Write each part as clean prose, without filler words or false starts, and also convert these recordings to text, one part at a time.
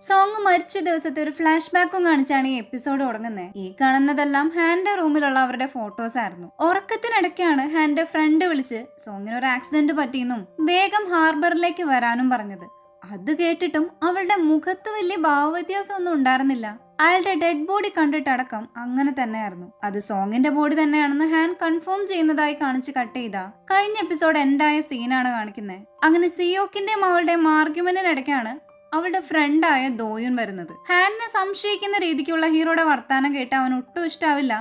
Song മരിച്ച ദിവസത്തെ ഒരു ഫ്ലാഷ് ബാക്കും കാണിച്ചാണ് ഈ എപ്പിസോഡ് തുടങ്ങുന്നത്. ഈ കാണുന്നതെല്ലാം ഹാൻഡ് റൂമിലുള്ള അവരുടെ ഫോട്ടോസ് ആയിരുന്നു. ഉറക്കത്തിനിടയ്ക്കാണ് ഹാൻഡ് ഫ്രണ്ട് വിളിച്ച് സോങ്ങിന് ഒരു ആക്സിഡന്റ് പറ്റിയെന്നും വേഗം ഹാർബറിലേക്ക് വരാനും പറഞ്ഞത്. അത് കേട്ടിട്ടും അവളുടെ മുഖത്ത് വലിയ ഭാവവ്യത്യാസം ഒന്നും ഉണ്ടായിരുന്നില്ല. അയാളുടെ ഡെഡ് ബോഡി കണ്ടിട്ടടക്കം അങ്ങനെ തന്നെയായിരുന്നു. അത് സോങ്ങിന്റെ ബോഡി തന്നെയാണെന്ന് ഹാൻ കൺഫേം ചെയ്യുന്നതായി കാണിച്ച് കട്ട് ചെയ്ത കഴിഞ്ഞ എപ്പിസോഡ് എൻഡായ സീനാണ് കാണിക്കുന്നത്. അങ്ങനെ സിയോക്കിന്റെയും അവളുടെയും ആർഗ്യുമെന്റിനിടയ്ക്കാണ് അവളുടെ ഫ്രണ്ടായ ദോയുൻ വരുന്നത്. ഹാനിനെ സംശയിക്കുന്ന രീതിക്കുള്ള ഹീറോയുടെ വർത്താനം കേട്ട് അവൻ ഒട്ടും ഇഷ്ടാവില്ല.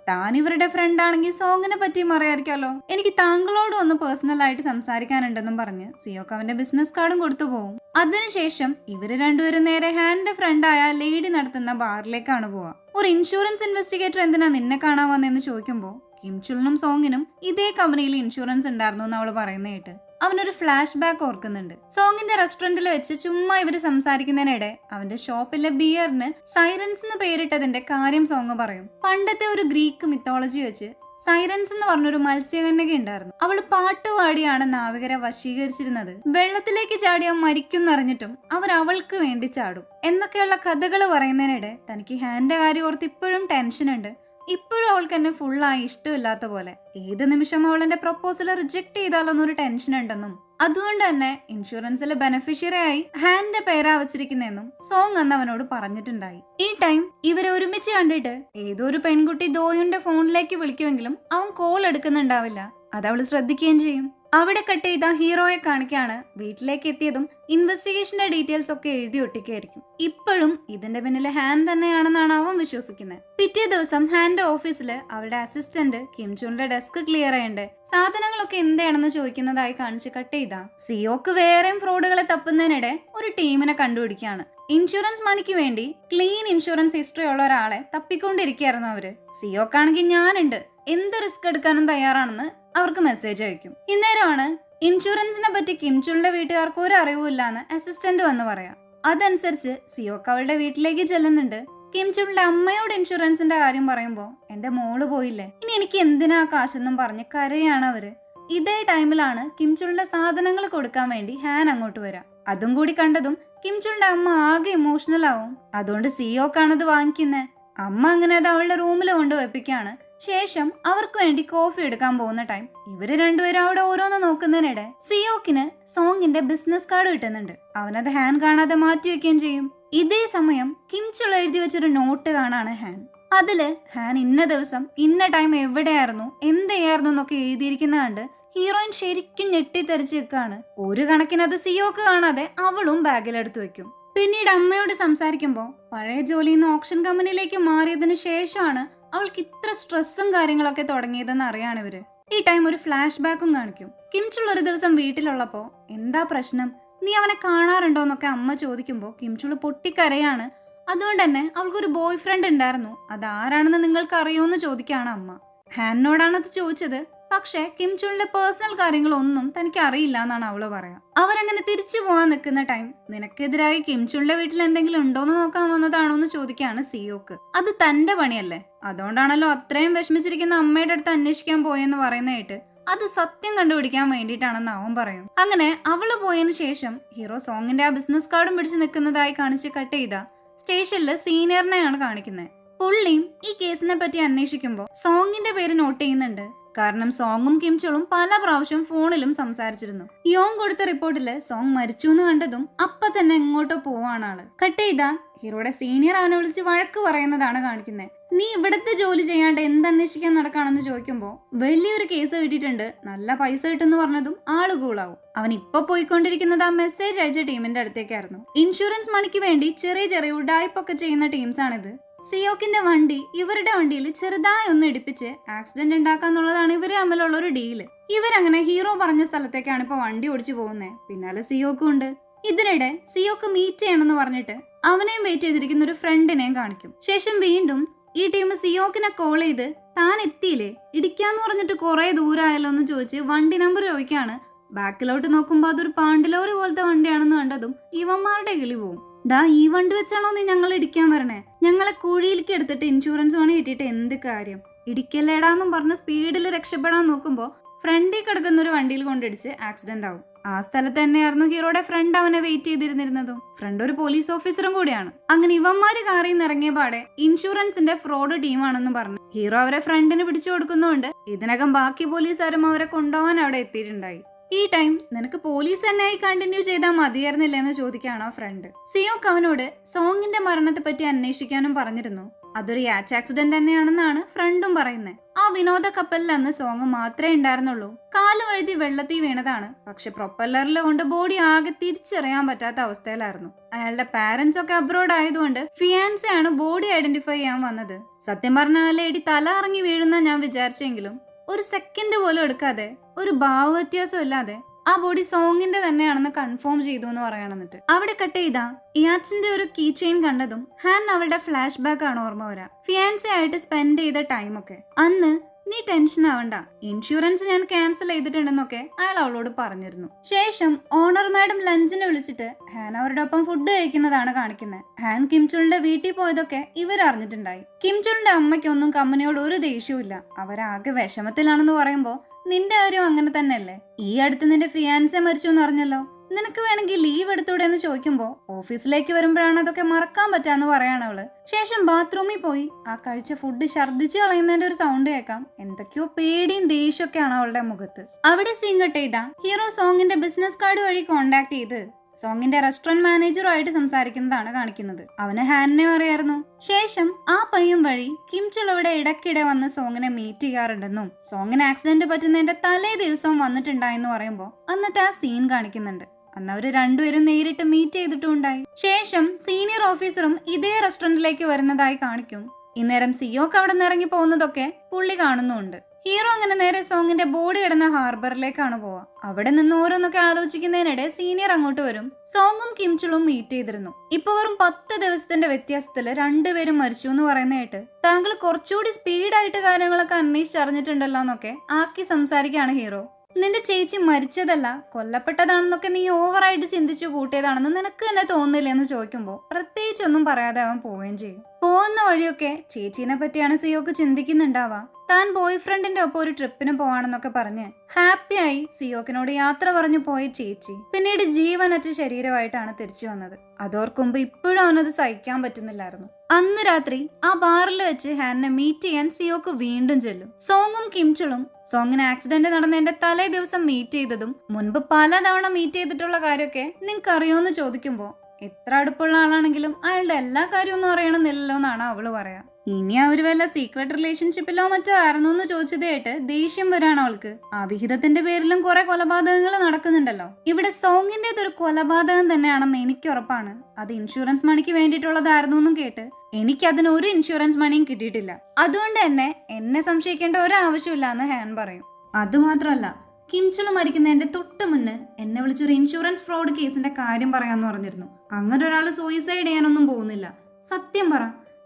താൻ ഇവരുടെ ഫ്രണ്ട് ആണെങ്കിൽ സോങ്ങിനെ പറ്റിയും അറിയാറിക്കാലോ, എനിക്ക് താങ്കളോട് ഒന്ന് പേഴ്സണൽ ആയിട്ട് സംസാരിക്കാനുണ്ടെന്നും പറഞ്ഞ് സിയോക്ക് അവന്റെ ബിസിനസ് കാർഡും കൊടുത്തു പോകും. അതിനുശേഷം ഇവര് രണ്ടുപേരും നേരെ ഹാനിന്റെ ഫ്രണ്ടായ ലേഡി നടത്തുന്ന ബാറിലേക്കാണ് പോവാ. ഒരു ഇൻഷുറൻസ് ഇൻവെസ്റ്റിഗേറ്റർ എന്തിനാ നിന്നെ കാണാൻ വന്നെന്ന് ചോദിക്കുമ്പോ കിം ചുളിനും സോങ്ങിനും ഇതേ കമ്പനിയിൽ ഇൻഷുറൻസ് ഉണ്ടായിരുന്നു എന്ന് അവള് പറയുന്ന കേട്ട് അവനൊരു ഫ്ലാഷ് ബാക്ക് ഓർക്കുന്നുണ്ട്. സോങ്ങിന്റെ റെസ്റ്റോറന്റിൽ വെച്ച് ചുമ്മാ ഇവര് സംസാരിക്കുന്നതിനിടെ അവന്റെ ഷോപ്പിലെ ബിയറിന് സൈറൻസ് എന്ന് പേരിട്ടതിന്റെ കാര്യം സോങ് പറയും. പണ്ടത്തെ ഒരു ഗ്രീക്ക് മിത്തോളജി വെച്ച് സൈറൻസ് എന്ന് പറഞ്ഞൊരു മത്സ്യകന്യക ഉണ്ടായിരുന്നു. അവള് പാട്ടുപാടിയാണ് നാവികരെ വശീകരിച്ചിരുന്നത്. വെള്ളത്തിലേക്ക് ചാടിയാൽ മരിക്കുന്നറിഞ്ഞിട്ടും അവർ അവൾക്ക് വേണ്ടി ചാടും എന്നൊക്കെയുള്ള കഥകൾ പറയുന്നതിനിടെ തനിക്ക് ഹാൻഡിന്റെ കാര്യം ഓർത്ത് ഇപ്പോഴും ടെൻഷനുണ്ട്. ഇപ്പോഴും അവൾക്ക് എന്നെ ഫുള്ളായി ഇഷ്ടമില്ലാത്ത പോലെ, ഏത് നിമിഷം അവൾ എന്റെ പ്രപ്പോസൽ റിജക്ട് ചെയ്താലൊന്നൊരു ടെൻഷൻ ഉണ്ടെന്നും അതുകൊണ്ട് തന്നെ ഇൻഷുറൻസിലെ ബെനിഫിഷ്യറി ആയി ഹാൻഡിന്റെ പേരാ വച്ചിരിക്കുന്നെന്നും സോങ് അന്ന് അവനോട് പറഞ്ഞിട്ടുണ്ടായി. ഈ ടൈം ഇവരെ ഒരുമിച്ച് കണ്ടിട്ട് ഏതോ ഒരു പെൺകുട്ടി ദോയുന്റെ ഫോണിലേക്ക് വിളിക്കുമെങ്കിലും അവൻ കോൾ എടുക്കുന്നുണ്ടാവില്ല. അത് അവള് ശ്രദ്ധിക്കുകയും ചെയ്യും. അവിടെ കട്ട് ചെയ്ത ഹീറോയെ കാണിക്കാണ് വീട്ടിലേക്ക് എത്തിയതും ഇൻവെസ്റ്റിഗേഷന്റെ ഡീറ്റെയിൽസ് ഒക്കെ എഴുതി ഒട്ടിക്കായിരിക്കും. ഇപ്പോഴും ഇതിന്റെ പിന്നിലെ ഹാൻ തന്നെയാണെന്നാണ് അവൻ വിശ്വസിക്കുന്നത്. പിറ്റേ ദിവസം ഹാൻഡ് ഓഫീസില് അവരുടെ അസിസ്റ്റന്റ് കിം ചുണിന്റെ ഡെസ്ക് ക്ലിയർ ചെയ്യണ്ടേ സാധനങ്ങളൊക്കെ എന്താണെന്ന് ചോദിക്കുന്നതായി കാണിച്ച് കട്ട് ചെയ്ത സിയോക്ക് വേറെയും ഫ്രോഡുകളെ തപ്പുന്നതിനിടെ ഒരു ടീമിനെ കണ്ടുപിടിക്കുകയാണ്. ഇൻഷുറൻസ് മണിക്ക് വേണ്ടി ക്ലീൻ ഇൻഷുറൻസ് ഹിസ്റ്ററി ഉള്ള ഒരാളെ തപ്പിക്കൊണ്ടിരിക്കുകയായിരുന്നു അവര്. സിയോക്കാണെങ്കിൽ ഞാനുണ്ട്, എന്ത് റിസ്ക് എടുക്കാനും തയ്യാറാണെന്ന് അവർക്ക് മെസ്സേജ് അയക്കും. ഇന്നേരമാണ് ഇൻഷുറൻസിനെ പറ്റി കിം ചുളിന്റെ വീട്ടുകാർക്ക് ഒരു അറിവില്ലാന്ന് അസിസ്റ്റന്റ് വന്ന് പറയാം. അതനുസരിച്ച് സിയോക്ക് അവളുടെ വീട്ടിലേക്ക് ചെല്ലുന്നുണ്ട്. കിം ചുളിന്റെ അമ്മയോട് ഇൻഷുറൻസിന്റെ കാര്യം പറയുമ്പോ എന്റെ മോള് പോയില്ലേ, ഇനി എനിക്ക് എന്തിനാ കാശെന്നും പറഞ്ഞ് കരയാണ് അവര്. ഇതേ ടൈമിലാണ് കിം ചുളിന്റെ സാധനങ്ങൾ കൊടുക്കാൻ വേണ്ടി ഹാൻ അങ്ങോട്ട് വരാം. അതും കൂടി കണ്ടതും കിം ചുളിന്റെ അമ്മ ആകെ ഇമോഷണൽ ആവും. അതുകൊണ്ട് സിയോക്കാണത് വാങ്ങിക്കുന്നേ. അമ്മ അങ്ങനെ അത് അവളുടെ റൂമിൽ കൊണ്ട് വെപ്പിക്കാണ്. ശേഷം അവർക്ക് വേണ്ടി കോഫി എടുക്കാൻ പോകുന്ന ടൈം ഇവര് രണ്ടുപേരും അവിടെ ഓരോന്ന് നോക്കുന്നതിനിടെ സിയോക്കിന് സോങ്ങിന്റെ ബിസിനസ് കാർഡ് കിട്ടുന്നുണ്ട്. അവനത് ഹാൻ കാണാതെ മാറ്റി വെക്കുകയും ചെയ്യും. ഇതേ സമയം കിം ചുൾ എഴുതി വെച്ചൊരു നോട്ട് കാണാണ് ഹാൻ. അതില് ഹാൻ ഇന്ന ദിവസം ഇന്ന ടൈം എവിടെയായിരുന്നു എന്തെയായിരുന്നു എന്നൊക്കെ എഴുതിയിരിക്കുന്ന കണ്ട് ഹീറോയിൻ ശരിക്കും ഞെട്ടിത്തെറിച്ച് നിൽക്കാണ്. ഒരു കണക്കിന് അത് സിയോക്ക് കാണാതെ അവളും ബാഗിലെടുത്ത് വെക്കും. പിന്നീട് അമ്മയോട് സംസാരിക്കുമ്പോൾ പഴയ ജോലിയിൽ നിന്ന് ഓപ്ഷൻ കമ്പനിയിലേക്ക് മാറിയതിനു ശേഷമാണ് അവൾക്ക് ഇത്ര സ്ട്രെസ്സും കാര്യങ്ങളൊക്കെ തുടങ്ങിയതെന്ന് അറിയാണ് ഇവര്. ഈ ടൈം ഒരു ഫ്ലാഷ് ബാക്കും കാണിക്കും. കിം ചുൾ ഒരു ദിവസം വീട്ടിലുള്ളപ്പോ എന്താ പ്രശ്നം, നീ അവനെ കാണാറുണ്ടോന്നൊക്കെ അമ്മ ചോദിക്കുമ്പോ കിം ചുൾ പൊട്ടിക്കരയാണ്. അതുകൊണ്ട് തന്നെ അവൾക്കൊരു ബോയ് ഫ്രണ്ട് ഉണ്ടായിരുന്നു, അതാരാണെന്ന് നിങ്ങൾക്ക് അറിയോന്ന് ചോദിക്കാണ് അമ്മ. ഹാനോടാണ് അത് ചോദിച്ചത്. പക്ഷെ കിം ചുളിന്റെ പേഴ്സണൽ കാര്യങ്ങളൊന്നും തനിക്ക് അറിയില്ല എന്നാണ് അവള് പറയാ. അവരങ്ങനെ തിരിച്ചു പോകാൻ നിൽക്കുന്ന ടൈം നിനക്കെതിരായി കിം ചുളിന്റെ വീട്ടിൽ എന്തെങ്കിലും ഉണ്ടോന്ന് നോക്കാൻ വന്നതാണോ എന്ന് ചോദിക്കാണ് സിയോക്ക്. അത് തന്റെ പണിയല്ലേ, അതുകൊണ്ടാണല്ലോ അത്രയും വിഷമിച്ചിരിക്കുന്ന അമ്മയുടെ അടുത്ത് അന്വേഷിക്കാൻ പോയെന്ന് പറയുന്നതായിട്ട് അത് സത്യം കണ്ടുപിടിക്കാൻ വേണ്ടിയിട്ടാണെന്ന് അവൻ പറയും. അങ്ങനെ അവള് പോയതിനു ശേഷം ഹീറോ സോങ്ങിന്റെ ആ ബിസിനസ് കാർഡും പിടിച്ച് നിൽക്കുന്നതായി കാണിച്ച് കട്ട് ചെയ്ത സ്റ്റേഷനില് സീനിയറിനെയാണ് കാണിക്കുന്നത്. പുള്ളിയും ഈ കേസിനെ പറ്റി അന്വേഷിക്കുമ്പോൾ സോങ്ങിന്റെ പേര് നോട്ട് ചെയ്യുന്നുണ്ട്. കാരണം സോങ്ങും കിം ചുളും പല പ്രാവശ്യം ഫോണിലും സംസാരിച്ചിരുന്നു. യോങ് കൊടുത്ത റിപ്പോർട്ടില് സോങ് മരിച്ചു എന്ന് കണ്ടതും അപ്പൊ തന്നെ എങ്ങോട്ടോ പോവാണ് ആള്. കട്ട് ചെയ്ത ഹീറോയുടെ സീനിയർ അവനെ വിളിച്ച് വഴക്ക് പറയുന്നതാണ് കാണിക്കുന്നത്. നീ ഇവിടുത്തെ ജോലി ചെയ്യാണ്ട് എന്തന്വേഷിക്കാൻ നടക്കാണെന്ന് ചോദിക്കുമ്പോ വലിയൊരു കേസ് കിട്ടിയിട്ടുണ്ട്, നല്ല പൈസ കിട്ടുന്നു പറഞ്ഞതും ആള് കൂളാവും. അവൻ ഇപ്പൊ പോയിക്കൊണ്ടിരിക്കുന്നത് ആ മെസ്സേജ് അയച്ച ടീമിന്റെ അടുത്തേക്കായിരുന്നു. ഇൻഷുറൻസ് മണിക്ക് വേണ്ടി ചെറിയ ചെറിയ ഉഡായ്പൊക്കെ ചെയ്യുന്ന ടീംസാണിത്. സിയോക്കിന്റെ വണ്ടി ഇവരുടെ വണ്ടിയിൽ ചെറുതായി ഒന്ന് ഇടിപ്പിച്ച് ആക്സിഡന്റ് ഉണ്ടാക്കാന്നുള്ളതാണ് ഇവര് തമ്മിലുള്ള ഒരു ഡീല്. ഇവരങ്ങനെ ഹീറോ പറഞ്ഞ സ്ഥലത്തേക്കാണ് ഇപ്പൊ വണ്ടി ഓടിച്ചു പോകുന്നത്. പിന്നാലെ സിയോക്കും ഉണ്ട്. ഇതിനിടെ സിയോക്ക് മീറ്റ് ചെയ്യണമെന്ന് പറഞ്ഞിട്ട് അവനെയും വെയിറ്റ് ചെയ്തിരിക്കുന്ന ഒരു ഫ്രണ്ടിനെയും കാണിക്കും. ശേഷം വീണ്ടും ഈ ടീം സിയോക്കിനെ കോൾ ചെയ്ത് താൻ എത്തിയില്ലേ, ഇടിക്കാന്ന് പറഞ്ഞിട്ട് കുറെ ദൂരമായല്ലോ എന്ന് ചോദിച്ച് വണ്ടി നമ്പർ ചോദിക്കാണ്. ബാക്കിലോട്ട് നോക്കുമ്പോ അതൊരു പാണ്ടിലോറി പോലത്തെ വണ്ടിയാണെന്ന് കണ്ടതും ഇവന്മാരുടെ കിളി പോവും. ദാ ഈ വണ്ടി വെച്ചാണോ നീ ഞങ്ങൾ ഇടിക്കാൻ വരണേ, ഞങ്ങളെ കുഴിയിലേക്ക് എടുത്തിട്ട് ഇൻഷുറൻസ് പണി കിട്ടിയിട്ട് എന്ത് കാര്യം, ഇടിക്കല്ലേടാന്നും പറഞ്ഞ് സ്പീഡിൽ രക്ഷപ്പെടാൻ നോക്കുമ്പോ ഫ്രണ്ടിൽ കിടക്കുന്ന ഒരു വണ്ടിയിൽ കൊണ്ടിടിച്ച് ആക്സിഡന്റ് ആവും. ആ സ്ഥലത്ത് തന്നെയായിരുന്നു ഹീറോയുടെ ഫ്രണ്ട് അവനെ വെയിറ്റ് ചെയ്തിരുന്നിരുന്നതും. ഫ്രണ്ട് ഒരു പോലീസ് ഓഫീസറും കൂടിയാണ്. അങ്ങനെ ഇവന്മാര് കാറിൽ നിന്ന് ഇറങ്ങിയ പാടെ ഇൻഷുറൻസിന്റെ ഫ്രോഡ് ടീമാണെന്ന് പറഞ്ഞു ഹീറോ അവരെ ഫ്രണ്ടിന് പിടിച്ചു കൊടുക്കുന്നുണ്ട്. ഇതിനകം ബാക്കി പോലീസുകാരും അവരെ കൊണ്ടുപോകാൻ അവിടെ എത്തിയിട്ടുണ്ടായി. ഈ ടൈം നിനക്ക് പോലീസ് തന്നെയായി കണ്ടിന്യൂ ചെയ്താൽ മതിയായിരുന്നില്ല എന്ന് ചോദിക്കുകയാണ് ആ ഫ്രണ്ട്. സിയോക്ക് അവനോട് സോങ്ങിന്റെ മരണത്തെ പറ്റി അന്വേഷിക്കാനും പറഞ്ഞിരുന്നു. അതൊരു യാച്ച് ആക്സിഡന്റ് തന്നെയാണെന്നാണ് ഫ്രണ്ടും പറയുന്നത്. ആ വിനോദ കപ്പലിൽ അന്ന് സോങ് മാത്രമേ ഉണ്ടായിരുന്നുള്ളൂ. കാല് വഴുതി വെള്ളത്തിൽ വീണതാണ്. പക്ഷെ പ്രൊപ്പല്ലറിൽ കൊണ്ട് ബോഡി ആകെ തിരിച്ചറിയാൻ പറ്റാത്ത അവസ്ഥയിലായിരുന്നു. അയാളുടെ പാരന്റ്സ് ഒക്കെ അബ്രോഡ് ആയതുകൊണ്ട് ഫിയാൻസെ ആണ് ബോഡി ഐഡന്റിഫൈ ചെയ്യാൻ വന്നത്. സത്യം പറഞ്ഞാൽ ലേഡി തല ഇറങ്ങി വീഴുന്ന ഞാൻ വിചാരിച്ചെങ്കിലും ഒരു സെക്കൻഡ് പോലും എടുക്കാതെ ഒരു ഭാവവ്യത്യാസം ഇല്ലാതെ ആ ബോഡി സോങ്ങിന്റെ തന്നെയാണെന്ന് കൺഫേം ചെയ്തു എന്ന് പറയണമെന്നിട്ട് അവിടെ കട്ട് ചെയ്താ ഇയാച്ചിന്റെ ഒരു കീ ചെയിൻ കണ്ടതും ഹാൻ അവളുടെ ഫ്ലാഷ് ബാക്ക് ആണ് ഓർമ്മ വരാ. ഫിയാൻസെ ആയിട്ട് സ്പെൻഡ് ചെയ്ത ടൈമൊക്കെ. അന്ന് നീ ടെൻഷൻ ആവണ്ട, ഇൻഷുറൻസ് ഞാൻ ക്യാൻസൽ ചെയ്തിട്ടുണ്ടെന്നൊക്കെ അയാൾ അവളോട് പറഞ്ഞിരുന്നു. ശേഷം ഓണർ മാഡം ലഞ്ചിന് വിളിച്ചിട്ട് ഹാൻ അവരുടെ ഒപ്പം ഫുഡ് കഴിക്കുന്നതാണ് കാണിക്കുന്നത്. ഹാൻ കിംചുളിന്റെ വീട്ടിൽ പോയതൊക്കെ ഇവരറിഞ്ഞിട്ടുണ്ടായി. കിംചുളിന്റെ അമ്മയ്ക്കൊന്നും കമ്പനിയോട് ഒരു ദേഷ്യവും ഇല്ല. അവരാകെ വിഷമത്തിലാണെന്ന് പറയുമ്പോ നിന്റെ കാര്യം അങ്ങനെ തന്നെയല്ലേ? ഈ അടുത്ത് നിന്റെ ഫിയാൻസെ മരിച്ചു എന്ന് അറിഞ്ഞല്ലോ, നിനക്ക് വേണമെങ്കിൽ ലീവ് എടുത്തൂടെ എന്ന് ചോദിക്കുമ്പോ ഓഫീസിലേക്ക് വരുമ്പോഴാണ് അതൊക്കെ മറക്കാൻ പറ്റാന്ന് പറയാണ് അവള്. ശേഷം ബാത്റൂമിൽ പോയി ആ കഴിച്ച ഫുഡ് ഛർദ്ദിച്ച് കളയുന്നതിന്റെ ഒരു സൗണ്ട് കേൾക്കാം. എന്തൊക്കെയോ പേടിയും ദേഷ്യമൊക്കെയാണ് അവളുടെ മുഖത്ത്. അവിടെ സീൻ കട്ട് ചെയ്താ ഹീറോ സോങ്ങിന്റെ ബിസിനസ് കാർഡ് വഴി കോണ്ടാക്ട് ചെയ്ത് സോങ്ങിന്റെ റെസ്റ്റോറന്റ് മാനേജറുമായിട്ട് സംസാരിക്കുന്നതാണ് കാണിക്കുന്നത്. അവന് ഹാനിനെ അറിയായിരുന്നു. ശേഷം ആ പയ്യൻ വഴി കിംചുളോടെ ഇടയ്ക്കിടെ വന്ന് സോങ്ങിനെ മീറ്റ് ചെയ്യാറുണ്ടെന്നും സോങ്ങിന് ആക്സിഡന്റ് പറ്റുന്നതിന്റെ തലേ ദിവസവും വന്നിട്ടുണ്ടായെന്ന് പറയുമ്പോ അന്നത്തെ ആ സീൻ കാണിക്കുന്നുണ്ട്. അന്ന് അവര് രണ്ടുപേരും നേരിട്ട് മീറ്റ് ചെയ്തിട്ടുണ്ടായി. ശേഷം സീനിയർ ഓഫീസറും ഇതേ റെസ്റ്റോറന്റിലേക്ക് വരുന്നതായി കാണിക്കും. ഇന്നേരം സിയോക്ക് അവിടെ നിന്ന് ഇറങ്ങി പോകുന്നതൊക്കെ പുള്ളി കാണുന്നുണ്ട്. ഹീറോ അങ്ങനെ നേരെ സോങ്ങിന്റെ ബോഡി കിടന്ന ഹാർബറിലേക്കാണ് പോവാ. അവിടെ നിന്ന് ഓരോന്നൊക്കെ ആലോചിക്കുന്നതിനിടെ സീനിയർ അങ്ങോട്ട് വരും. സോങ്ങും കിംചുളും മീറ്റ് ചെയ്തിരുന്നു. ഇപ്പൊ വെറും 10 ദിവസത്തിന്റെ വ്യത്യാസത്തില് രണ്ടുപേരും മരിച്ചു എന്ന് പറയുന്നതായിട്ട് താങ്കൾ കുറച്ചുകൂടി സ്പീഡായിട്ട് കാര്യങ്ങളൊക്കെ അന്വേഷിച്ചറിഞ്ഞിട്ടുണ്ടല്ലോ എന്നൊക്കെ ആക്കി സംസാരിക്കുകയാണ് ഹീറോ. നിന്റെ ചേച്ചി മരിച്ചതല്ല കൊല്ലപ്പെട്ടതാണെന്നൊക്കെ നീ ഓവറായിട്ട് ചിന്തിച്ചു കൂട്ടിയതാണെന്ന് നിനക്ക് തന്നെ തോന്നില്ല എന്ന് ചോദിക്കുമ്പോൾ പ്രത്യേകിച്ചൊന്നും പറയാതെ അവൻ പോവുകയും ചെയ്യും. പോകുന്ന വഴിയൊക്കെ ചേച്ചീനെ പറ്റിയാണ് സിയോക്ക് ചിന്തിക്കുന്നുണ്ടാവാ. താൻ ബോയ് ഫ്രണ്ടിന്റെ ഒപ്പം ഒരു ട്രിപ്പിന് പോവാണെന്നൊക്കെ പറഞ്ഞ് ഹാപ്പിയായി സിയോക്കിനോട് യാത്ര പറഞ്ഞു പോയ ചേച്ചി പിന്നീട് ജീവനറ്റ ശരീരമായിട്ടാണ് തിരിച്ചു വന്നത്. അതോർക്കുമ്പോ ഇപ്പോഴും അവനത് സഹിക്കാൻ പറ്റുന്നില്ലായിരുന്നു. അന്ന് രാത്രി ആ ബാറിൽ വെച്ച് ഹാനിനെ മീറ്റ് ചെയ്യാൻ സിയോക്ക് വീണ്ടും ചെല്ലും. സോങ്ങും കിംചുളും സോങ്ങിന് ആക്സിഡന്റ് നടന്നതിന്റെ തലേ ദിവസം മീറ്റ് ചെയ്തതും മുൻപ് പലതവണ മീറ്റ് ചെയ്തിട്ടുള്ള കാര്യമൊക്കെ നിങ്ങൾക്ക് അറിയോന്ന് ചോദിക്കുമ്പോ എത്ര അടുപ്പുള്ള ആളാണെങ്കിലും അയാളുടെ എല്ലാ കാര്യമൊന്നും അറിയണമെന്നില്ലല്ലോ എന്നാണ് അവള് പറയാ. ഇനി അവര് വല്ല സീക്രട്ട് റിലേഷൻഷിപ്പിലോ മറ്റോ ആയിരുന്നു എന്ന് ചോദിച്ചത് കേട്ട് ദേഷ്യം വരാണ് അവൾക്ക്. അവിഹിതത്തിന്റെ പേരിലും കുറെ കൊലപാതകങ്ങൾ നടക്കുന്നുണ്ടല്ലോ. ഇവിടെ സോങ്ങിന്റേതൊരു കൊലപാതകം തന്നെയാണെന്ന് എനിക്ക് ഉറപ്പാണ്. അത് ഇൻഷുറൻസ് മണിക്ക് വേണ്ടിയിട്ടുള്ളതായിരുന്നു എന്നും കേട്ട് എനിക്ക് അതിന് ഒരു ഇൻഷുറൻസ് മണിയും കിട്ടിയിട്ടില്ല. അതുകൊണ്ട് തന്നെ എന്നെ സംശയിക്കേണ്ട ഒരാവശ്യമില്ല എന്ന് ഹാൻ പറയും. അതുമാത്രമല്ല കിംചുള് മരിക്കുന്നതിന്റെ തൊട്ട് മുന്നേ എന്നെ വിളിച്ചൊരു ഇൻഷുറൻസ് ഫ്രോഡ് കേസിന്റെ കാര്യം പറയാന്ന് പറഞ്ഞിരുന്നു. അങ്ങനെ ഒരാൾ സൂയിസൈഡ് ചെയ്യാനൊന്നും പോകുന്നില്ല. സത്യം പറ,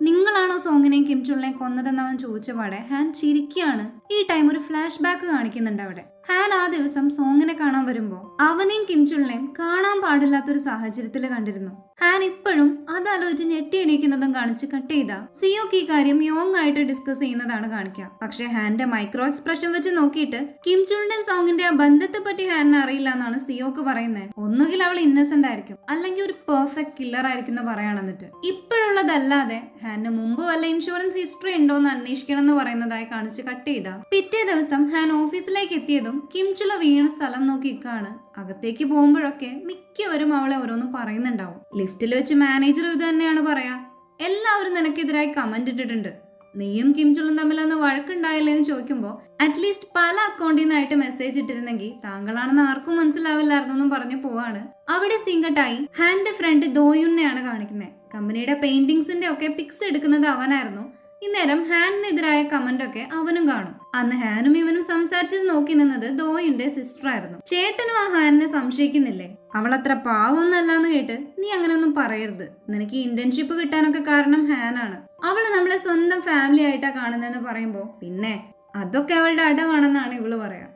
നിങ്ങളാണോ സോങ്ങിനെയും കിംചുളിനെയും കൊന്നതെന്ന് അവൻ ചോദിച്ച പാടെ ഹാൻ ചിരിക്കുകയാണ്. ഈ ടൈം ഒരു ഫ്ലാഷ് ബാക്ക് കാണിക്കുന്നുണ്ട് അവിടെ. ഹാൻ ആ ദിവസം സോങ്ങിനെ കാണാൻ വരുമ്പോ അവനെയും കിംചുളിനെയും കാണാൻ പാടില്ലാത്തൊരു സാഹചര്യത്തിൽ കണ്ടിരുന്നു. ഹാൻ ഇപ്പോഴും അതാലോചിച്ച് ഞെട്ടി എണീക്കുന്നതും കാണിച്ച് കട്ട് ചെയ്താ സിയോക്ക് ഈ കാര്യം യോങ് ആയിട്ട് ഡിസ്കസ് ചെയ്യുന്നതാണ് കാണിക്കുക. പക്ഷെ ഹാന്റെ മൈക്രോ എക്സ്പ്രഷൻ വെച്ച് നോക്കിയിട്ട് കിംചുളിന്റെയും സോങ്ങിന്റെ ആ ബന്ധത്തെ പറ്റി ഹാനിന് അറിയില്ല എന്നാണ് സിയോക്ക് പറയുന്നത്. ഒന്നുകിൽ അവൾ ഇന്നസെന്റ് ആയിരിക്കും, അല്ലെങ്കിൽ ഒരു പെർഫെക്റ്റ് കില്ലർ ആയിരിക്കും എന്ന് പറയാണെന്നിട്ട്. ഇപ്പോഴുള്ളതല്ലാതെ ഹാന് മുമ്പ് വല്ല ഇൻഷുറൻസ് ഹിസ്റ്ററി ഉണ്ടോ എന്ന് അന്വേഷിക്കണം എന്ന് പറയുന്നതായി കാണിച്ച് കട്ട് ചെയ്താ പിറ്റേ ദിവസം ഹാൻ ഓഫീസിലേക്ക് എത്തിയതും കിംചുള വീണ സ്ഥലം നോക്കിക്കാണ്. അകത്തേക്ക് പോകുമ്പോഴൊക്കെ മിക്കവരും അവളെ ഓരോന്നും പറയുന്നുണ്ടാവും. ലിഫ്റ്റിൽ വെച്ച് മാനേജർ ഇത് തന്നെയാണ് പറയാ, എല്ലാവരും നിനക്കെതിരായി കമന്റ് ഇട്ടിട്ടുണ്ട്, നീയും കിംചുളും തമ്മിലൊന്ന് വഴക്കുണ്ടായില്ലേ എന്ന് ചോദിക്കുമ്പോൾ അറ്റ്ലീസ്റ്റ് പല അക്കൗണ്ടിൽ നിന്നായിട്ട് മെസ്സേജ് ഇട്ടിരുന്നെങ്കിൽ താങ്കളാണെന്ന് ആർക്കും മനസ്സിലാവില്ലായിരുന്നു എന്നും പറഞ്ഞു പോവാണ്. അവിടെ സിംഗട്ടായി ഹാന്റെ ഫ്രണ്ട് ദോയുനെയാണ് കാണിക്കുന്നത്. കമ്പനിയുടെ പെയിന്റിങ്സിന്റെ ഒക്കെ പിക്സ് എടുക്കുന്നത് അവനായിരുന്നു. ഇന്നേരം ഹാനിനെതിരായ കമന്റ് ഒക്കെ അവനും കാണും. അന്ന് ഹാനും ഇവനും സംസാരിച്ചത് നോക്കി നിന്നത് ദോയുടെ സിസ്റ്റർ ആയിരുന്നു. ചേട്ടനും ആ ഹാനിനെ സംശയിക്കുന്നില്ലേ? അവളത്ര പാവൊന്നല്ലാന്ന് കേട്ട് നീ അങ്ങനെയൊന്നും പറയരുത്. നിനക്ക് ഇന്റേൺഷിപ്പ് കിട്ടാനൊക്കെ കാരണം ഹാനാണ്. അവള് നമ്മളെ സ്വന്തം ഫാമിലി ആയിട്ടാ കാണുന്നതെന്ന് പറയുമ്പോ പിന്നെ അതൊക്കെ അവളുടെ അടവാണെന്നാണ് ഇവള് പറയാ.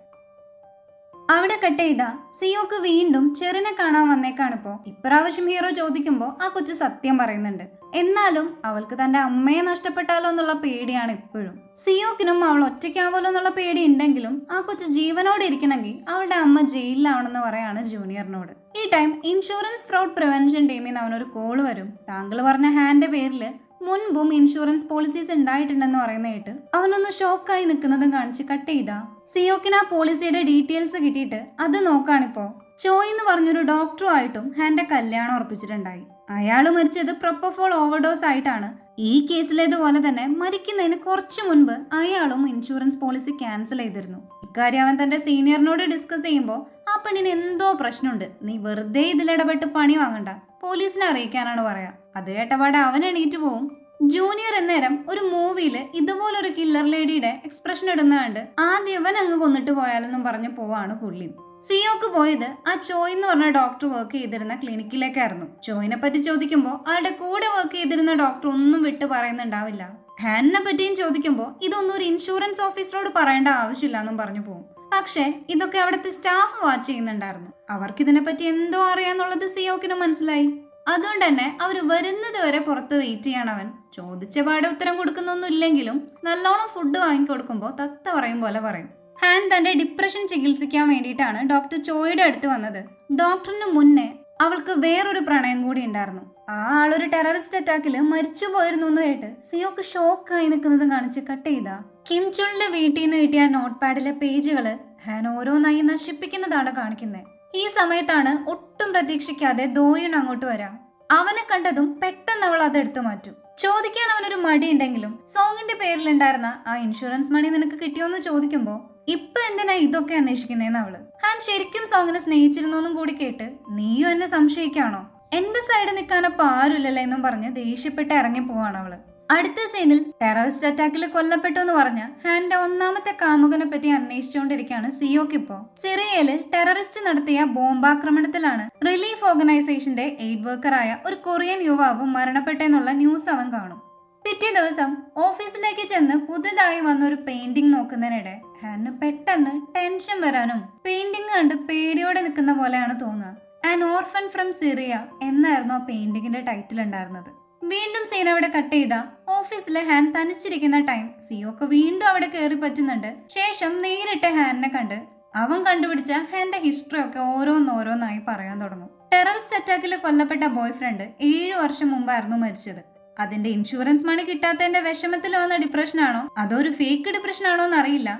അവിടെ കട്ട് ചെയ്ത സിയോക്ക് വീണ്ടും ചെറിനെ കാണാൻ വന്നേക്കാണിപ്പോ. ഇപ്രാവശ്യം ഹീറോ ചോദിക്കുമ്പോ ആ കൊച്ചു സത്യം പറയുന്നുണ്ട്. എന്നാലും അവൾക്ക് തന്റെ അമ്മയെ നഷ്ടപ്പെട്ടാലോ എന്നുള്ള പേടിയാണ് ഇപ്പോഴും. സിയോക്കിനും അവൾ ഒറ്റയ്ക്കാവല്ലോ എന്നുള്ള പേടി ഉണ്ടെങ്കിലും ആ കൊച്ചു ജീവനോടെ ഇരിക്കണമെങ്കിൽ അവളുടെ അമ്മ ജയിലിലാവണമെന്ന് പറയാണ് ജൂനിയറിനോട്. ഈ ടൈം ഇൻഷുറൻസ് ഫ്രോഡ് പ്രിവെൻഷൻ ടീമിൽ നിന്ന് അവനൊരു കോള് വരും. താങ്കൾ പറഞ്ഞ ഹാൻഡിന്റെ പേരില് മുൻപും ഇൻഷുറൻസ് പോളിസീസ് ഉണ്ടായിട്ടുണ്ടെന്ന് പറയുന്ന കേട്ട് അവനൊന്ന് ഷോക്കായി നിൽക്കുന്നതും കാണിച്ച് കട്ട് ചെയ്താ സിയോക്കിന് ആ പോളിസിയുടെ ഡീറ്റെയിൽസ് കിട്ടിയിട്ട് അത് നോക്കാണിപ്പോ. ചോയ് എന്ന് പറഞ്ഞൊരു ഡോക്ടറുമായിട്ടും ഹാൻഡെ കല്യാണം ഉറപ്പിച്ചിട്ടുണ്ടായി. അയാള് മരിച്ചത് പ്രൊപ്പഫോൾ ഓവർഡോസ് ആയിട്ടാണ്. ഈ കേസിലേതുപോലെ തന്നെ മരിക്കുന്നതിന് കുറച്ചു മുൻപ് അയാളും ഇൻഷുറൻസ് പോളിസി ക്യാൻസൽ ചെയ്തിരുന്നു. ഇക്കാര്യം അവൻ തന്റെ സീനിയറിനോട് ഡിസ്കസ് ചെയ്യുമ്പോൾ ആ പെണ്ണിന് എന്തോ പ്രശ്നമുണ്ട്, നീ വെറുതെ ഇതിലിടപെട്ട് പണി വാങ്ങണ്ട, പോലീസിനെ അറിയിക്കാനാണ് പറയാ. അത് കേട്ടപാടെ അവൻ എണീറ്റ് പോവും. ജൂനിയർ എന്നേരം ഒരു മൂവിയില് ഇതുപോലൊരു കില്ലർ ലേഡിയുടെ എക്സ്പ്രഷൻ ഇടുന്നതുകൊണ്ട് ആദ്യം അവൻ അങ്ങ് കൊന്നിട്ട് പോയാലെന്നും പറഞ്ഞു പോവാണ് പുള്ളി. സിയോക്ക് പോയത് ആ ചോയ് എന്ന് പറഞ്ഞ ഡോക്ടർ വർക്ക് ചെയ്തിരുന്ന ക്ലിനിക്കിലേക്കായിരുന്നു. ചോയിനെ പറ്റി ചോദിക്കുമ്പോൾ ആളുടെ കൂടെ വർക്ക് ചെയ്തിരുന്ന ഡോക്ടർ ഒന്നും വിട്ട് പറയുന്നുണ്ടാവില്ല. ഹാനിനെ പറ്റിയും ചോദിക്കുമ്പോൾ ഇതൊന്നും ഒരു ഇൻഷുറൻസ് ഓഫീസറോട് പറയേണ്ട ആവശ്യമില്ല എന്നും പറഞ്ഞു പോകും. പക്ഷെ ഇതൊക്കെ അവിടുത്തെ സ്റ്റാഫ് വാച്ച് ചെയ്യുന്നുണ്ടായിരുന്നു. അവർക്ക് ഇതിനെപ്പറ്റി എന്തോ അറിയാന്നുള്ളത് സിയോക്കിന് മനസ്സിലായി. അതുകൊണ്ട് തന്നെ അവര് വരുന്നത് വരെ പുറത്ത് വെയിറ്റ് ചെയ്യണം. അവൻ ചോദിച്ച പാടെ ഉത്തരം കൊടുക്കുന്നൊന്നും ഇല്ലെങ്കിലും നല്ലോണം ഫുഡ് വാങ്ങിക്കൊടുക്കുമ്പോൾ തത്ത പറയും പോലെ പറയും. ഹാൻ തന്റെ ഡിപ്രഷൻ ചികിത്സിക്കാൻ വേണ്ടിയിട്ടാണ് ഡോക്ടർ ചോയുടെ അടുത്ത് വന്നത്. ഡോക്ടറിന് മുന്നേ അവൾക്ക് വേറൊരു പ്രണയം കൂടി ഉണ്ടായിരുന്നു. ആ ആളൊരു ടെററിസ്റ്റ് അറ്റാക്കില് മരിച്ചു പോയിരുന്നു എന്ന് കേട്ട് സിയോക്ക് ഷോക്കായി നിൽക്കുന്നത് കാണിച്ച് കട്ട് ചെയ്ത കിം ചുളിന്റെ വീട്ടിൽ നിന്ന് കിട്ടിയ നോട്ട് പാഡിലെ പേജുകള് ഹാൻ ഓരോന്നായി നശിപ്പിക്കുന്നതാണ് കാണിക്കുന്നത്. ഈ സമയത്താണ് ഒട്ടും പ്രതീക്ഷിക്കാതെ ദോയുൺ അങ്ങോട്ട് വരാം. അവനെ കണ്ടതും പെട്ടെന്ന് അവൾ അതെടുത്തു മാറ്റും. ചോദിക്കാൻ അവനൊരു മടി ഉണ്ടെങ്കിലും സോങ്ങിന്റെ പേരിലുണ്ടായിരുന്ന ആ ഇൻഷുറൻസ് മണി നിനക്ക് കിട്ടിയോന്ന് ചോദിക്കുമ്പോ ഇപ്പൊ എന്തിനാ ഇതൊക്കെ അന്വേഷിക്കുന്നേന്ന് അവള്. ഹാൻ ശരിക്കും സോങ്ങിനെ സ്നേഹിച്ചിരുന്നോന്നും കൂടി കേട്ട് നീയും എന്നെ സംശയിക്കാണോ, എന്റെ സൈഡ് നിൽക്കാനപ്പോ ആരുമില്ലല്ലേ എന്നും പറഞ്ഞ് ദേഷ്യപ്പെട്ട് ഇറങ്ങി പോവാണ് അവള്. അടുത്ത സീനിൽ ടെററിസ്റ്റ് അറ്റാക്കിൽ കൊല്ലപ്പെട്ടു എന്ന് പറഞ്ഞ ഹാന്റെ ഒന്നാമത്തെ കാമുകനെ പറ്റി അന്വേഷിച്ചുകൊണ്ടിരിക്കുകയാണ് സിയോക്ക്. ഇപ്പോ സിറിയയില് ടെററിസ്റ്റ് നടത്തിയ ബോംബാക്രമണത്തിലാണ് റിലീഫ് ഓർഗനൈസേഷന്റെ എയ്ഡ് വർക്കറായ ഒരു കൊറിയൻ യുവാവ് മരണപ്പെട്ടെന്നുള്ള ന്യൂസ് അവൻ കാണും. പിറ്റേ ദിവസം ഓഫീസിലേക്ക് ചെന്ന് പുതുതായി വന്ന ഒരു പെയിന്റിംഗ് നോക്കുന്നതിനിടെ ഹാന് പെട്ടെന്ന് ടെൻഷൻ വരാനും പെയിന്റിംഗ് കണ്ട് പേടിയോടെ നിൽക്കുന്ന പോലെയാണ് തോന്നുക. ആൻ ഓർഫൻ ഫ്രം സിറിയ എന്നായിരുന്നു ആ പെയിന്റിങ്ങിന്റെ ടൈറ്റിൽ ഉണ്ടായിരുന്നത്. വീണ്ടും സീൻ അവിടെ കട്ട് ചെയ്ത ഓഫീസിലെ ഹാൻ തനിച്ചിരിക്കുന്ന ടൈം സിയോക്ക് വീണ്ടും അവിടെ കയറി പറ്റുന്നുണ്ട്. ശേഷം നേരിട്ട് ഹാനിനെ കണ്ട് അവൻ കണ്ടുപിടിച്ച ഹാന്റെ ഹിസ്റ്ററി ഒക്കെ ഓരോന്നോരോന്നായി പറയാൻ തുടങ്ങും. ടെററിസ്റ്റ് അറ്റാക്കിൽ കൊല്ലപ്പെട്ട ബോയ് ഫ്രണ്ട് 7 വർഷം മുമ്പായിരുന്നു മരിച്ചത്. അതിന്റെ ഇൻഷുറൻസ് മണി കിട്ടാത്തതിന്റെ വിഷമത്തിൽ വന്ന ഡിപ്രഷനാണോ അതോ ഒരു ഫേക്ക് ഡിപ്രഷനാണോ എന്നറിയില്ല.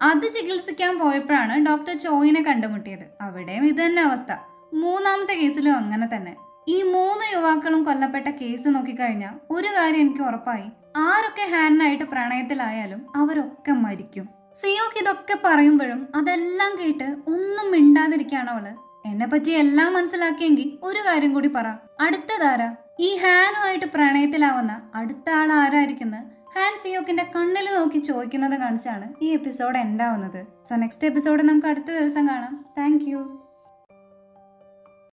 അത് ചികിത്സിക്കാൻ പോയപ്പോഴാണ് ഡോക്ടർ ചോയിനെ കണ്ടുമുട്ടിയത്. അവിടെയും ഇത് തന്നെ അവസ്ഥ. മൂന്നാമത്തെ കേസിലും അങ്ങനെ തന്നെ. ഈ 3 യുവാക്കളും കൊല്ലപ്പെട്ട കേസ് നോക്കിക്കഴിഞ്ഞാൽ ഒരു കാര്യം എനിക്ക് ഉറപ്പായി, ആരൊക്കെ ഹാനായിട്ട് പ്രണയത്തിലായാലും അവരൊക്കെ മരിക്കും. സിയോക്ക് ഇതൊക്കെ പറയുമ്പോഴും അതെല്ലാം കേട്ട് ഒന്നും മിണ്ടാതിരിക്കുകയാണ് അവള്. എന്നെ പറ്റി എല്ലാം മനസ്സിലാക്കിയെങ്കിൽ ഒരു കാര്യം കൂടി പറ, അടുത്തതാരാ? ഈ ഹാനുമായിട്ട് പ്രണയത്തിലാവുന്ന അടുത്ത ആൾ ആരായിരിക്കുന്ന ഹാൻ സിയോക്കിന്റെ കണ്ണിൽ നോക്കി ചോദിക്കുന്നത് കാണിച്ചാണ് ഈ എപ്പിസോഡ് എൻഡ് ആവുന്നത്. സോ നെക്സ്റ്റ് എപ്പിസോഡ് നമുക്ക് അടുത്ത ദിവസം കാണാം. താങ്ക്